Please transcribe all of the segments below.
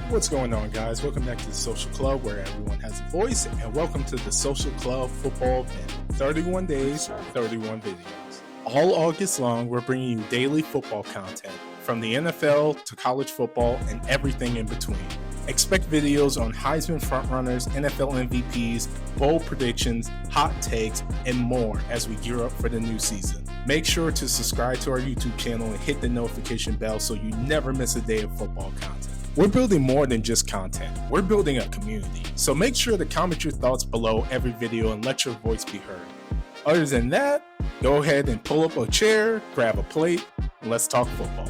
What's going on, guys? Welcome back to the Social Club, where everyone has a voice, and welcome to the Social Club football event. 31 days, 31 videos. All August long, we're bringing you daily football content, from the NFL to college football and everything in between. Expect videos on Heisman frontrunners, NFL MVPs, bold predictions, hot takes, and more as we gear up for the new season. Make sure to subscribe to our YouTube channel and hit the notification bell so you never miss a day of football content. We're building more than just content. We're building a community. So make sure to comment your thoughts below every video and let your voice be heard. Other than that, go ahead and pull up a chair, grab a plate, and let's talk football.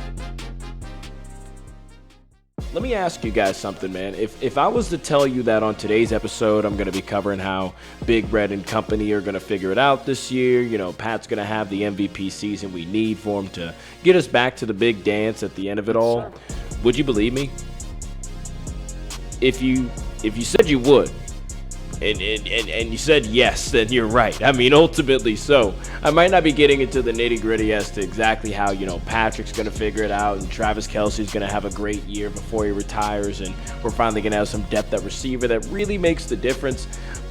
Let me ask you guys something, man. If I was to tell you that on today's episode, I'm going to be covering how Big Red and company are going to figure it out this year. You know, Pat's going to have the MVP season we need for him to get us back to the big dance at the end of it all. Would you believe me? If you said you would, and you said yes, then you're right. I mean, ultimately so. I might not be getting into the nitty-gritty as to exactly how, Patrick's going to figure it out and Travis Kelce's going to have a great year before he retires, and we're finally going to have some depth at receiver that really makes the difference.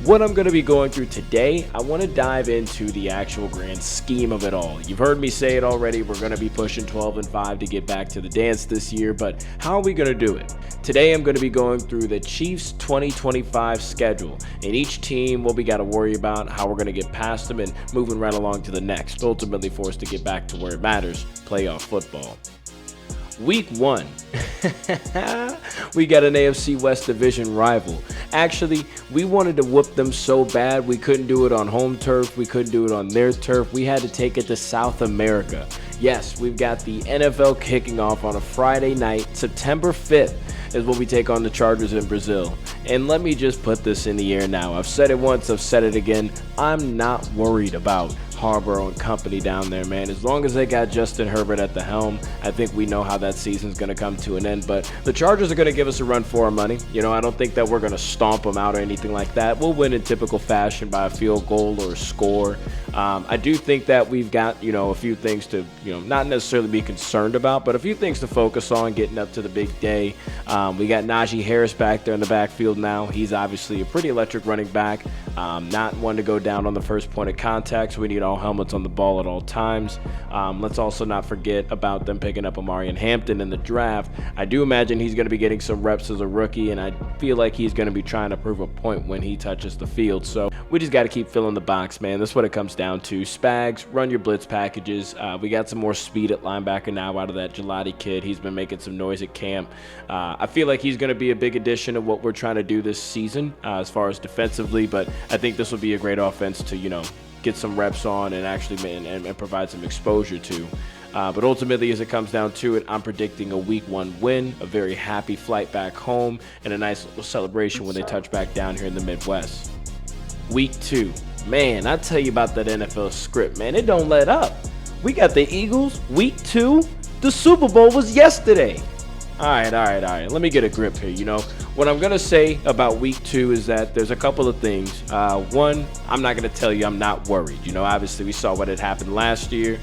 What I'm going to be going through today, I want to dive into the actual grand scheme of it all. You've heard me say it already. We're going to be pushing 12-5 to get back to the dance this year, but how are we going to do it? Today, I'm going to be going through the Chiefs 2025 schedule and each team, what we got to worry about, how we're going to get past them, and moving right along to the next, ultimately for us to get back to where it matters, playoff football. Week 1, we got an AFC West division rival. Actually, we wanted to whoop them so bad we couldn't do it on home turf, we couldn't do it on their turf, we had to take it to South America. Yes, we've got the NFL kicking off on a Friday night, September 5th. Is when we take on the Chargers in Brazil. And let me just put this in the air now. I've said it once, I've said it again. I'm not worried about Harbaugh and company down there, man. As long as they got Justin Herbert at the helm, I think we know how that season's going to come to an end. But the Chargers are going to give us a run for our money. I don't think that we're going to stomp them out or anything like that. We'll win in typical fashion by a field goal or a score. I do think that we've got, a few things to, not necessarily be concerned about, but a few things to focus on getting up to the big day. We got Najee Harris back there in the backfield now. He's obviously a pretty electric running back. Not one to go down on the first point of contact, so we need all helmets on the ball at all times. Let's also not forget about them picking up Amarian Hampton in the draft. I do imagine he's going to be getting some reps as a rookie, and I feel like he's going to be trying to prove a point when he touches the field. So we just got to keep filling the box, man. That's what it comes down to. Spags, run your blitz packages. We got some more speed at linebacker now out of that Gelati kid. He's been making some noise at camp. I feel like he's going to be a big addition to what we're trying to do this season as far as defensively, but I think this will be a great offense to, get some reps on and actually and provide some exposure to. But ultimately, as it comes down to it, I'm predicting a Week 1 win, a very happy flight back home, and a nice little celebration when they touch back down here in the Midwest. Week 2. Man, I tell you about that NFL script, man. It don't let up. We got the Eagles, Week 2. The Super Bowl was yesterday. All right. Let me get a grip here. What I'm going to say about Week 2 is that there's a couple of things. One, I'm not going to tell you I'm not worried. Obviously, we saw what had happened last year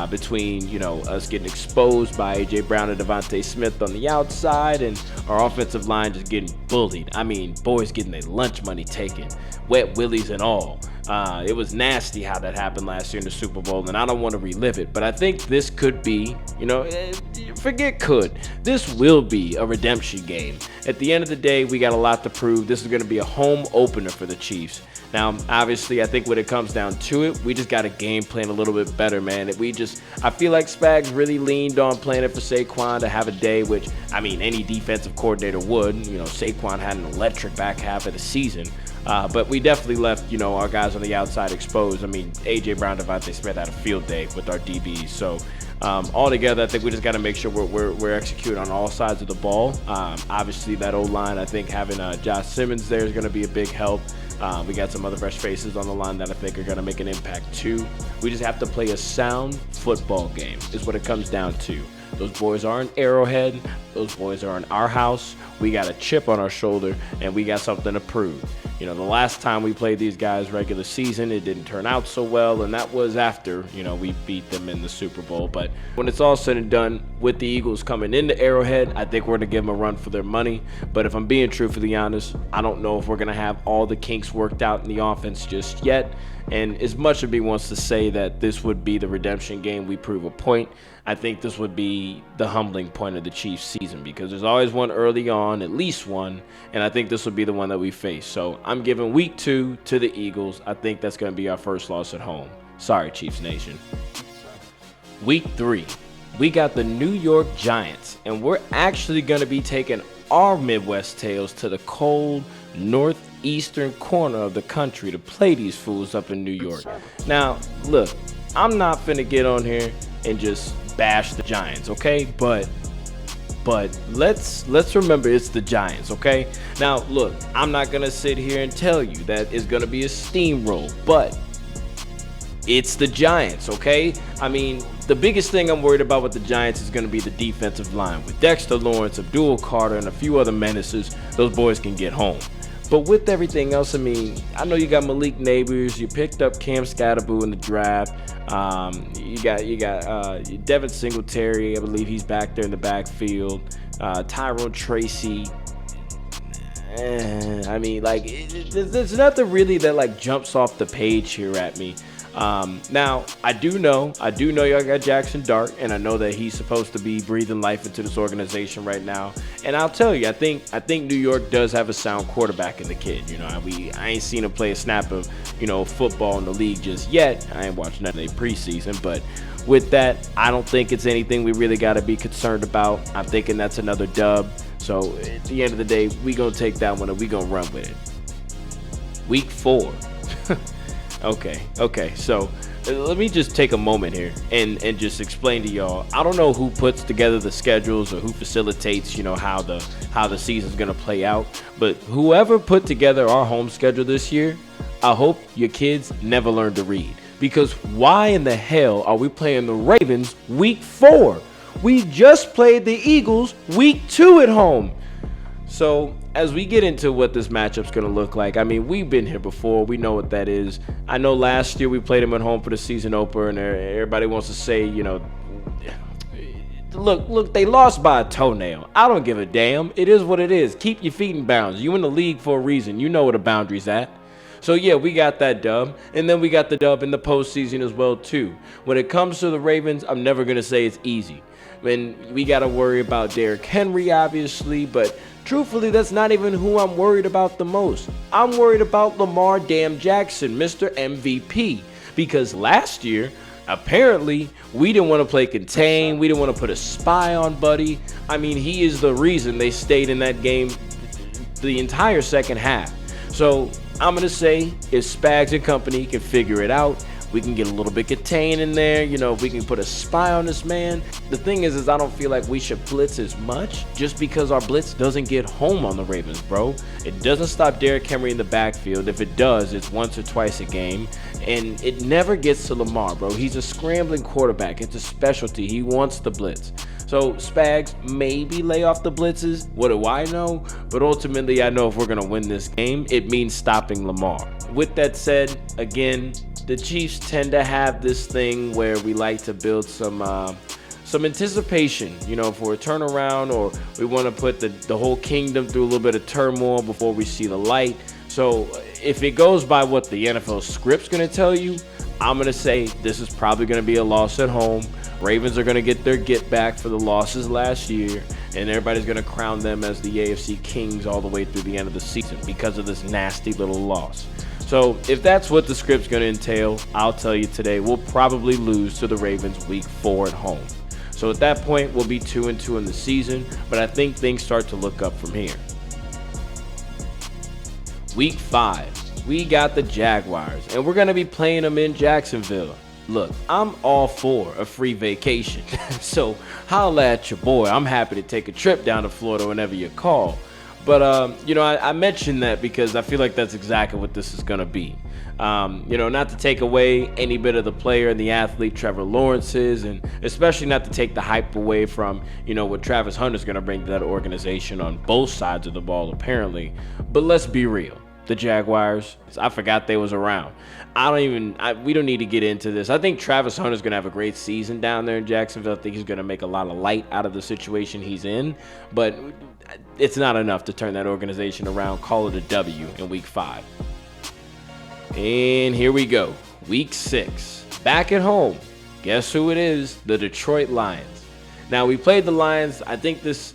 between, us getting exposed by A.J. Brown and Devontae Smith on the outside and our offensive line just getting bullied. I mean, boys getting their lunch money taken, wet willies and all. It was nasty how that happened last year in the Super Bowl, and I don't want to relive it. But I think this could be, forget could. This will be a redemption game. At the end of the day, we got a lot to prove. This is going to be a home opener for the Chiefs. Now, obviously, I think when it comes down to it, we just got to game plan a little bit better, man. I feel like Spags really leaned on playing it for Saquon to have a day, which, any defensive coordinator would. Saquon had an electric back half of the season. But we definitely left, our guys on the outside exposed. A.J. Brown, Devontae Smith had a field day with our DBs. So, altogether, I think we just got to make sure we're executing on all sides of the ball. Obviously, that O-line, I think having Josh Simmons there is going to be a big help. We got some other fresh faces on the line that I think are going to make an impact too. We just have to play a sound football game is what it comes down to. Those boys are in Arrowhead. Those boys are in our house. We got a chip on our shoulder, and we got something to prove. The last time we played these guys regular season, it didn't turn out so well, and that was after, we beat them in the Super Bowl. But when it's all said and done, with the Eagles coming into Arrowhead, I think we're going to give them a run for their money. But if I'm being truthfully honest, I don't know if we're going to have all the kinks worked out in the offense just yet. And as much as me wants to say that this would be the redemption game, we prove a point, I think this would be the humbling point of the Chiefs season, because there's always one early on, at least one, and I think this would be the one that we face. So I'm giving week 2 to the Eagles. I think that's going to be our first loss at home. Sorry, Chiefs Nation. Week 3, we got the New York Giants, and we're actually going to be taking our Midwest Tails to the cold northeastern corner of the country to play these fools up in New York. Now, look, I'm not finna get on here and just bash the Giants, okay? But let's remember it's the Giants, okay? Now, look, I'm not gonna sit here and tell you that it's gonna be a steamroll, but it's the Giants, okay? I mean, the biggest thing I'm worried about with the Giants is going to be the defensive line. With Dexter Lawrence, Abdul Carter, and a few other menaces, those boys can get home. But with everything else, I mean, I know you got Malik Neighbors, you picked up Cam Scatterboo in the draft. You got Devin Singletary, I believe he's back there in the backfield. Tyrone Tracy. I mean, like, there's nothing really that like jumps off the page here at me. Now I do know y'all got Jackson Dart, and I know that he's supposed to be breathing life into this organization right now. And I'll tell you, I think New York does have a sound quarterback in the kid. I ain't seen him play a snap of football in the league just yet. I ain't watching that in the preseason, but with that, I don't think it's anything we really got to be concerned about. I'm thinking that's another dub. So at the end of the day, we gonna take that one and we gonna run with it. Week 4. Okay. So let me just take a moment here and just explain to y'all. I don't know who puts together the schedules or who facilitates, how the season's gonna play out. But whoever put together our home schedule this year, I hope your kids never learn to read. Because why in the hell are we playing the Ravens week 4? We just played the Eagles week 2 at home. So as we get into what this matchup's going to look like, I mean, we've been here before. We know what that is. I know last year we played them at home for the season opener, and everybody wants to say, look, they lost by a toenail. I don't give a damn. It is what it is. Keep your feet in bounds. You in the league for a reason. You know where the boundary's at. So, yeah, we got that dub, and then we got the dub in the postseason as well, too. When it comes to the Ravens, I'm never going to say it's easy. We got to worry about Derrick Henry, obviously, but truthfully, that's not even who I'm worried about the most. I'm worried about Lamar damn Jackson, Mr. MVP, because last year, apparently, we didn't want to play contain. We didn't want to put a spy on Buddy. I mean, he is the reason they stayed in that game the entire second half. So I'm going to say if Spags and company can figure it out, we can get a little bit contained in there. If we can put a spy on this man. The thing is I don't feel like we should blitz as much just because our blitz doesn't get home on the Ravens, bro. It doesn't stop Derrick Henry in the backfield. If it does, it's once or twice a game. And it never gets to Lamar, bro. He's a scrambling quarterback. It's a specialty. He wants the blitz. So Spags maybe lay off the blitzes. What do I know? But ultimately, I know if we're going to win this game, it means stopping Lamar. With that said, again, the Chiefs tend to have this thing where we like to build some anticipation, for a turnaround, or we want to put the whole kingdom through a little bit of turmoil before we see the light. So if it goes by what the NFL script's going to tell you, I'm going to say this is probably going to be a loss at home. Ravens are going to get their get back for the losses last year, and everybody's going to crown them as the AFC Kings all the way through the end of the season because of this nasty little loss. So if that's what the script's going to entail, I'll tell you today, we'll probably lose to the Ravens week 4 at home. So at that point, we'll be 2-2 in the season, but I think things start to look up from here. Week 5, we got the Jaguars, and we're going to be playing them in Jacksonville. Look, I'm all for a free vacation, so holla at your boy. I'm happy to take a trip down to Florida whenever you call. But, I mentioned that because I feel like that's exactly what this is going to be. Not to take away any bit of the player and the athlete Trevor Lawrence is, and especially not to take the hype away from, what Travis Hunter's going to bring to that organization on both sides of the ball, apparently. But let's be real. the Jaguars. I forgot they was around. We don't need to get into this. I think Travis Hunter's going to have a great season down there in Jacksonville. I think he's going to make a lot of light out of the situation he's in, but it's not enough to turn that organization around. Call it a W in week 5. And here we go. Week 6. Back at home. Guess who it is? The Detroit Lions. Now, we played the Lions. I think this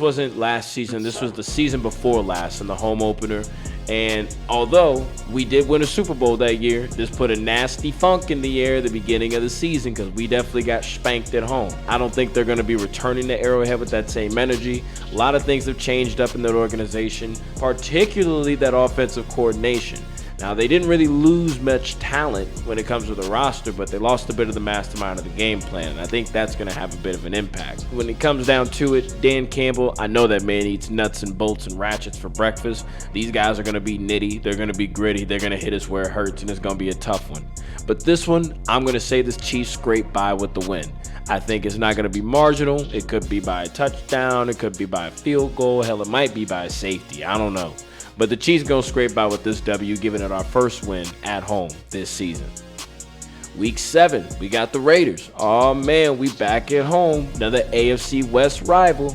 wasn't last season. This was the season before last in the home opener. And although we did win a Super Bowl that year, this put a nasty funk in the air at the beginning of the season because we definitely got spanked at home. I don't think they're going to be returning to Arrowhead with that same energy. A lot of things have changed up in that organization, particularly that offensive coordination. Now, they didn't really lose much talent when it comes to the roster, but they lost a bit of the mastermind of the game plan, and I think that's going to have a bit of an impact. When it comes down to it, Dan Campbell, I know that man eats nuts and bolts and ratchets for breakfast. These guys are going to be nitty, they're going to be gritty, they're going to hit us where it hurts, and it's going to be a tough one. But this one, I'm going to say this Chiefs scrape by with the win. I think it's not going to be marginal. It could be by a touchdown, it could be by a field goal, hell, it might be by a safety, I don't know. But the Chiefs gonna scrape by with this W, giving it our first win at home this season. Week 7, we got the Raiders. Oh man, we back at home. Another AFC West rival.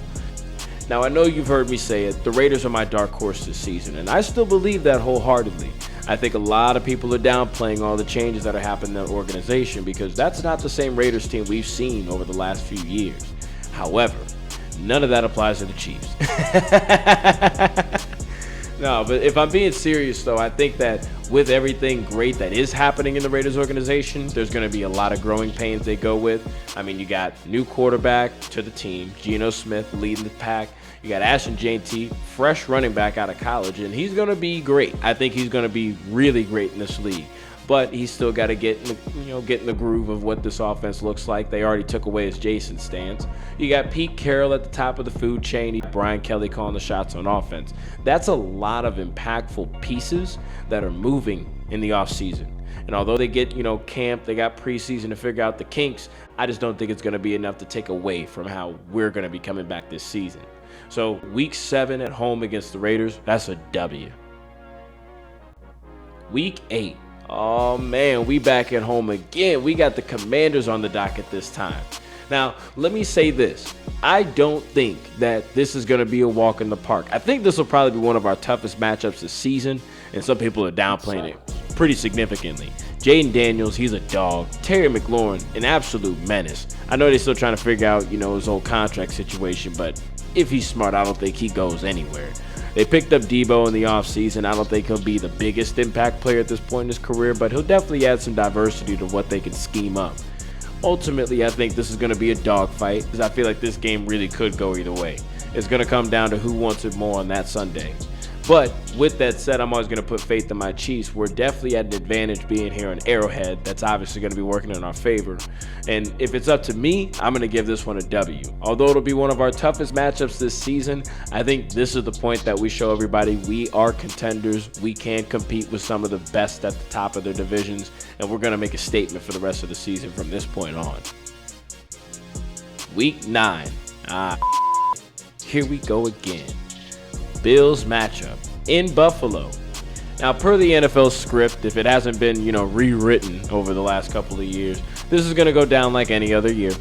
Now I know you've heard me say it, the Raiders are my dark horse this season, and I still believe that wholeheartedly. I think a lot of people are downplaying all the changes that are happening in the organization because that's not the same Raiders team we've seen over the last few years. However, none of that applies to the Chiefs. No, but if I'm being serious, though, I think that with everything great that is happening in the Raiders organization, there's going to be a lot of growing pains they go with. I mean, you got new quarterback to the team, Geno Smith leading the pack. You got Ashton JT, fresh running back out of college, and he's going to be great. I think he's going to be really great in this league. But he's still got to get in the groove of what this offense looks like. They already took away his Jason stance. You got Pete Carroll at the top of the food chain. Brian Kelly calling the shots on offense. That's a lot of impactful pieces that are moving in the offseason. And although they get, camp, they got preseason to figure out the kinks, I just don't think it's going to be enough to take away from how we're going to be coming back this season. So week 7 at home against the Raiders, that's a W. Week 8. Oh man, we back at home again. We got the Commanders on the docket this time. Now, let me say this. I don't think that this is going to be a walk in the park. I think this will probably be one of our toughest matchups this season, and some people are downplaying it pretty significantly. Jaden Daniels, he's a dog. Terry McLaurin, an absolute menace. I know they're still trying to figure out, his whole contract situation, but if he's smart, I don't think he goes anywhere. They picked up Debo in the offseason. I don't think he'll be the biggest impact player at this point in his career, but he'll definitely add some diversity to what they can scheme up. Ultimately, I think this is going to be a dogfight because I feel like this game really could go either way. It's going to come down to who wants it more on that Sunday. But with that said, I'm always going to put faith in my Chiefs. We're definitely at an advantage being here in Arrowhead. That's obviously going to be working in our favor. And if it's up to me, I'm going to give this one a W. Although it'll be one of our toughest matchups this season, I think this is the point that we show everybody we are contenders. We can compete with some of the best at the top of their divisions, and we're going to make a statement for the rest of the season from this point on. Week 9. Here we go again. Bills matchup in Buffalo. Now, per the NFL script, if it hasn't been, rewritten over the last couple of years, this is going to go down like any other year.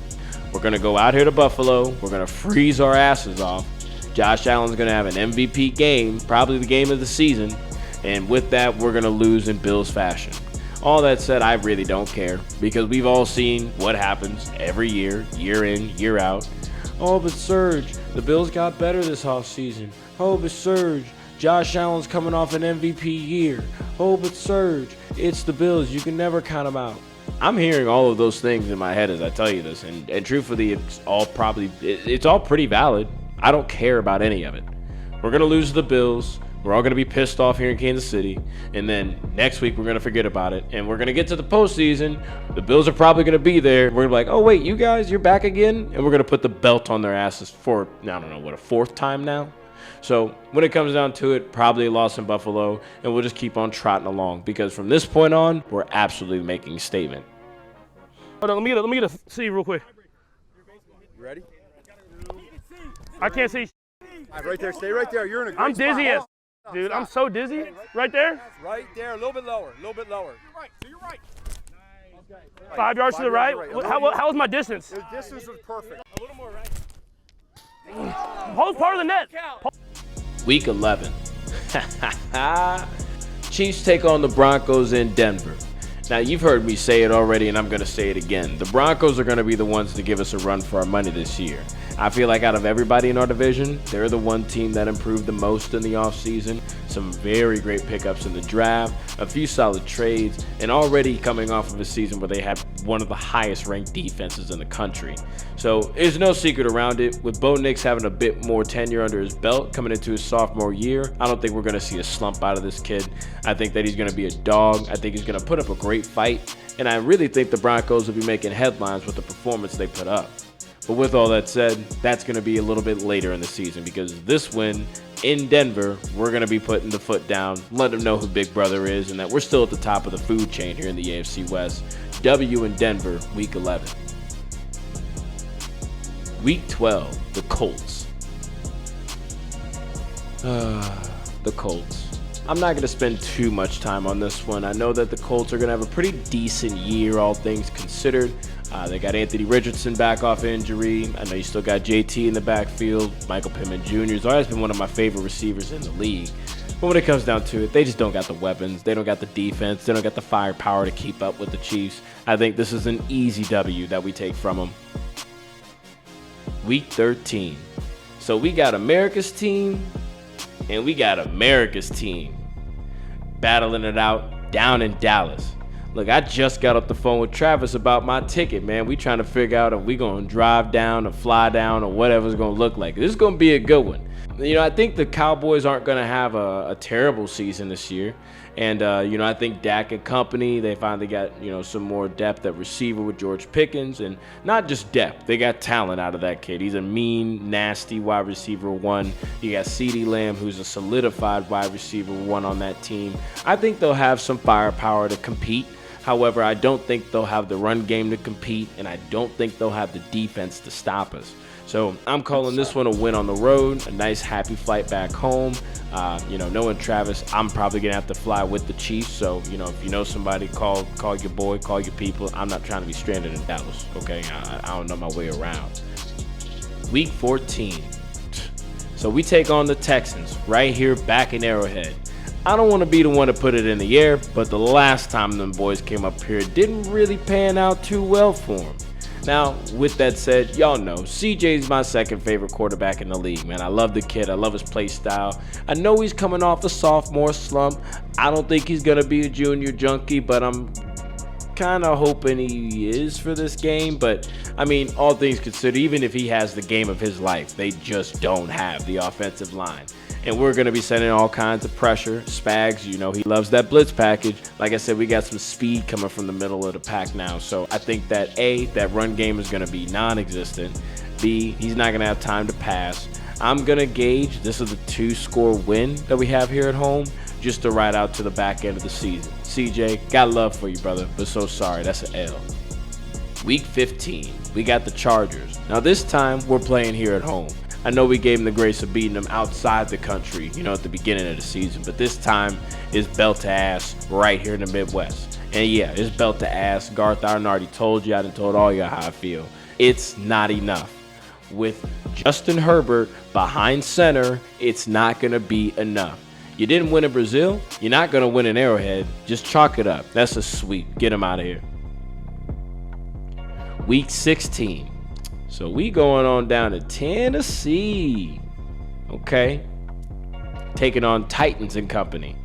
We're going to go out here to Buffalo. We're going to freeze our asses off. Josh Allen's going to have an MVP game, probably the game of the season. And with that, we're going to lose in Bills fashion. All that said, I really don't care because we've all seen what happens every year, year in, year out. Oh, but Serg, the Bills got better this offseason. Oh, but Serg, Josh Allen's coming off an MVP year. Oh, but Serg, it's the Bills. You can never count them out. I'm hearing all of those things in my head as I tell you this, and truthfully, it's all pretty valid. I don't care about any of it. We're going to lose to the Bills. We're all going to be pissed off here in Kansas City. And then next week, we're going to forget about it. And we're going to get to the postseason. The Bills are probably going to be there. We're going to be like, oh, wait, you guys, you're back again? And we're going to put the belt on their asses for, I don't know, a fourth time now? So when it comes down to it, probably a loss in Buffalo. And we'll just keep on trotting along. Because from this point on, we're absolutely making a statement. Hold on, let me get a C real quick. You ready? I can't see. Right there, stay right there. You're in a great I'm dizzy spot. Dude, I'm so dizzy. Right there? Right there, a little bit lower, a little bit lower. 5 yards to the right? How was my distance? The distance was perfect. A little more right. Hold part of the net. Week 11. Chiefs take on the Broncos in Denver. Now, you've heard me say it already, and I'm going to say it again. The Broncos are going to be the ones to give us a run for our money this year. I feel like out of everybody in our division, they're the one team that improved the most in the offseason. Some very great pickups in the draft, a few solid trades, and already coming off of a season where they had one of the highest ranked defenses in the country. So there's no secret around it. With Bo Nix having a bit more tenure under his belt coming into his sophomore year, I don't think we're going to see a slump out of this kid. I think that he's going to be a dog. I think he's going to put up a great fight. And I really think the Broncos will be making headlines with the performance they put up. But with all that said, that's going to be a little bit later in the season because this win in Denver, we're going to be putting the foot down, let them know who Big Brother is and that we're still at the top of the food chain here in the AFC West. W in Denver, Week 11. Week 12, the Colts. The Colts. I'm not going to spend too much time on this one. I know that the Colts are going to have a pretty decent year, all things considered. They got Anthony Richardson back off injury. I know you still got JT in the backfield. Michael Pittman Jr. has always been one of my favorite receivers in the league. But when it comes down to it, they just don't got the weapons. They don't got the defense. They don't got the firepower to keep up with the Chiefs. I think this is an easy W that we take from them. Week 13. So we got America's team and we got America's team battling it out down in Dallas. Look, I just got off the phone with Travis about my ticket, man. We trying to figure out if we going to drive down or fly down or whatever it's going to look like. This is going to be a good one. You know, I think the Cowboys aren't going to have a terrible season this year. And, you know, I think Dak and company, they finally got, you know, some more depth at receiver with George Pickens. And not just depth, they got talent out of that kid. He's a mean, nasty wide receiver one. You got CeeDee Lamb, who's a solidified wide receiver one on that team. I think they'll have some firepower to compete. However, I don't think they'll have the run game to compete, and I don't think they'll have the defense to stop us. So I'm calling this one a win on the road, a nice happy flight back home. You know, knowing Travis, I'm probably going to have to fly with the Chiefs. So, you know, if you know somebody, call your boy, call your people. I'm not trying to be stranded in Dallas, okay? I don't know my way around. Week 14. So we take on the Texans right here back in Arrowhead. I don't want to be the one to put it in the air, but the last time them boys came up here, it didn't really pan out too well for them. Now, with that said, y'all know CJ's my second favorite quarterback in the league, man. I love the kid. I love his play style. I know he's coming off a sophomore slump. I don't think he's going to be a junior junkie, but I'm kind of hoping he is for this game. But, I mean, all things considered, even if he has the game of his life, they just don't have the offensive line. And we're going to be sending all kinds of pressure. Spags, you know, he loves that blitz package. Like I said, we got some speed coming from the middle of the pack now. So I think that A, that run game is going to be non-existent. B, he's not going to have time to pass. I'm going to gauge this is a 2-score win that we have here at home just to ride out to the back end of the season. CJ, got love for you, brother, but so sorry. That's an L. Week 15, we got the Chargers. Now this time, we're playing here at home. I know we gave them the grace of beating them outside the country, you know, at the beginning of the season, but this time is belt to ass right here in the Midwest. And yeah, it's belt to ass. Garth, I already told you, I done told all y'all how I feel. It's not enough. With Justin Herbert behind center, it's not going to be enough. You didn't win in Brazil, you're not going to win in Arrowhead. Just chalk it up. That's a sweep. Get him out of here. Week 16. So we going on down to Tennessee, okay? Taking on Titans and company.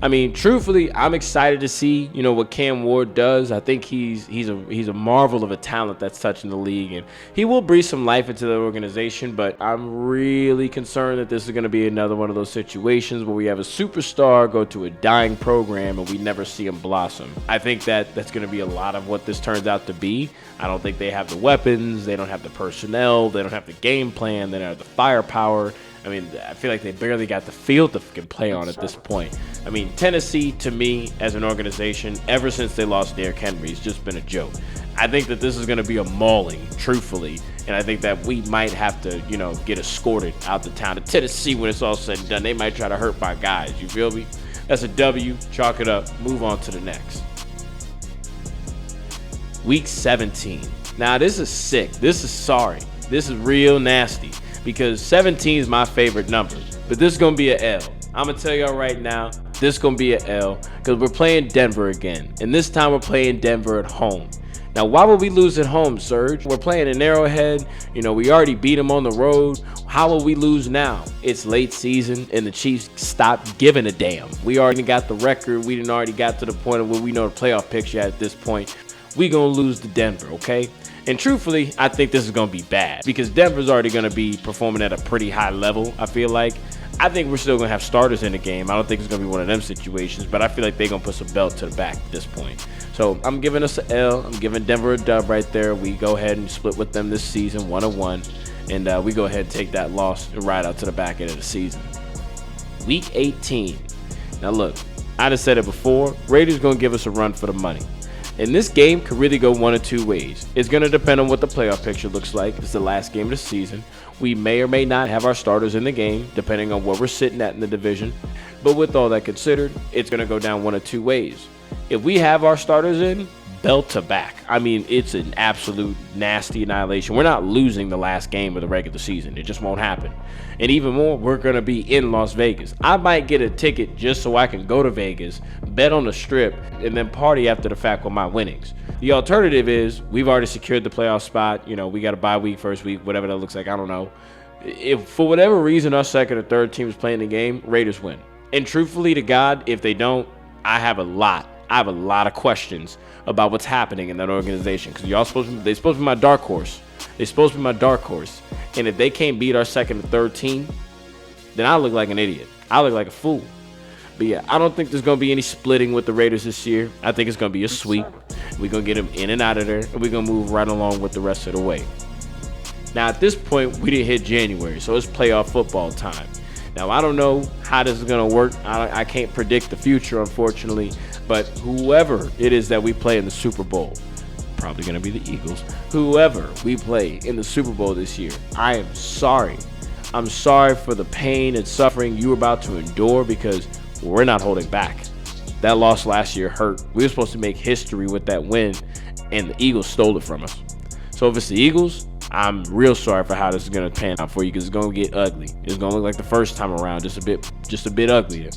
I mean, truthfully, I'm excited to see, you know, what Cam Ward does. I think he's a marvel of a talent that's touching the league, and he will breathe some life into the organization. But I'm really concerned that this is going to be another one of those situations where we have a superstar go to a dying program and we never see him blossom. I think that that's going to be a lot of what this turns out to be. I don't think they have the weapons, they don't have the personnel, they don't have the game plan, they don't have the firepower. I mean, I feel like they barely got the field to fucking play on at this point. I mean, Tennessee, to me, as an organization, ever since they lost Derrick Henry, has just been a joke. I think that this is going to be a mauling, truthfully. And I think that we might have to, get escorted out the town of Tennessee when it's all said and done. They might try to hurt my guys. You feel me? That's a W. Chalk it up. Move on to the next. Week 17. Now, this is sick. This is sorry. This is real nasty because 17 is my favorite number. But this is going to be an L. I'm going to tell y'all right now, this is going to be an L because we're playing Denver again. And this time we're playing Denver at home. Now, why would we lose at home, Serg? We're playing in Arrowhead. We already beat them on the road. How will we lose now? It's late season, and the Chiefs stopped giving a damn. We already got the record. We didn't already got to the point where we know the playoff picture at this point. We going to lose to Denver, okay? And truthfully, I think this is going to be bad because Denver's already going to be performing at a pretty high level, I feel like. I think we're still going to have starters in the game. I don't think it's going to be one of them situations, but I feel like they're going to put some belt to the back at this point. So I'm giving us an L. I'm giving Denver a dub right there. We go ahead and split with them this season, 1-1. And we go ahead and take that loss and ride out to the back end of the season. Week 18. Now look, I just said it before. Raiders going to give us a run for the money. And this game could really go one of two ways. It's going to depend on what the playoff picture looks like. It's the last game of the season. We may or may not have our starters in the game, depending on where we're sitting at in the division. But with all that considered, it's going to go down one of two ways. If we have our starters in, belt to back. I mean, it's an absolute nasty annihilation. We're not losing the last game of the regular season. It just won't happen. And even more, we're going to be in Las Vegas. I might get a ticket just so I can go to Vegas, bet on the strip, and then party after the fact with my winnings. The alternative is we've already secured the playoff spot. We got a bye week, first week, whatever that looks like. I don't know. If for whatever reason our second or third team is playing the game, Raiders win. And truthfully to God, if they don't, I have a lot of questions about what's happening in that organization because they're supposed to be my dark horse. They're supposed to be my dark horse. And if they can't beat our second or third team, then I look like an idiot. I look like a fool. But yeah, I don't think there's going to be any splitting with the Raiders this year. I think it's going to be a sweep. We're going to get them in and out of there, and we're going to move right along with the rest of the way. Now, at this point, we didn't hit January, so it's playoff football time. Now, I don't know how this is going to work. I can't predict the future, unfortunately. But whoever it is that we play in the Super Bowl, probably going to be the Eagles, whoever we play in the Super Bowl this year, I am sorry. I'm sorry for the pain and suffering you're about to endure because we're not holding back. That loss last year hurt. We were supposed to make history with that win, and the Eagles stole it from us. So if it's the Eagles, I'm real sorry for how this is going to pan out for you because it's going to get ugly. It's going to look like the first time around, just a bit uglier.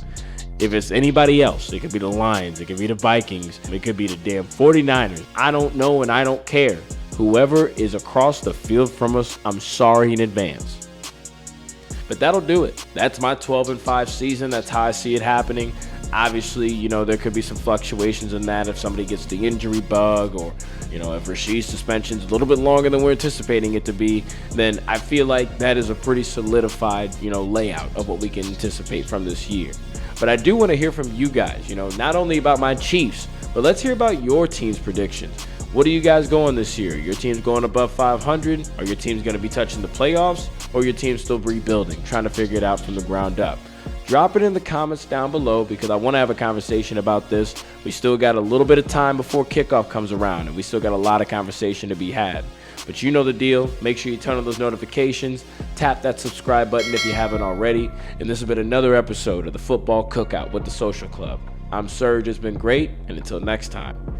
If it's anybody else, it could be the Lions, it could be the Vikings, it could be the damn 49ers. I don't know and I don't care. Whoever is across the field from us, I'm sorry in advance. But that'll do it. That's my 12-5 season. That's how I see it happening. Obviously, there could be some fluctuations in that if somebody gets the injury bug or, if Rashid's suspension's a little bit longer than we're anticipating it to be, then I feel like that is a pretty solidified, layout of what we can anticipate from this year. But I do want to hear from you guys, not only about my Chiefs, but let's hear about your team's predictions. What are you guys going this year? Your team's going above 500? Or your team's going to be touching the playoffs? Or your team's still rebuilding, trying to figure it out from the ground up? Drop it in the comments down below because I want to have a conversation about this. We still got a little bit of time before kickoff comes around, and we still got a lot of conversation to be had. But you know the deal. Make sure you turn on those notifications. Tap that subscribe button if you haven't already. And this has been another episode of the Football Cookout with the Social Club. I'm Serg. It's been great. And until next time.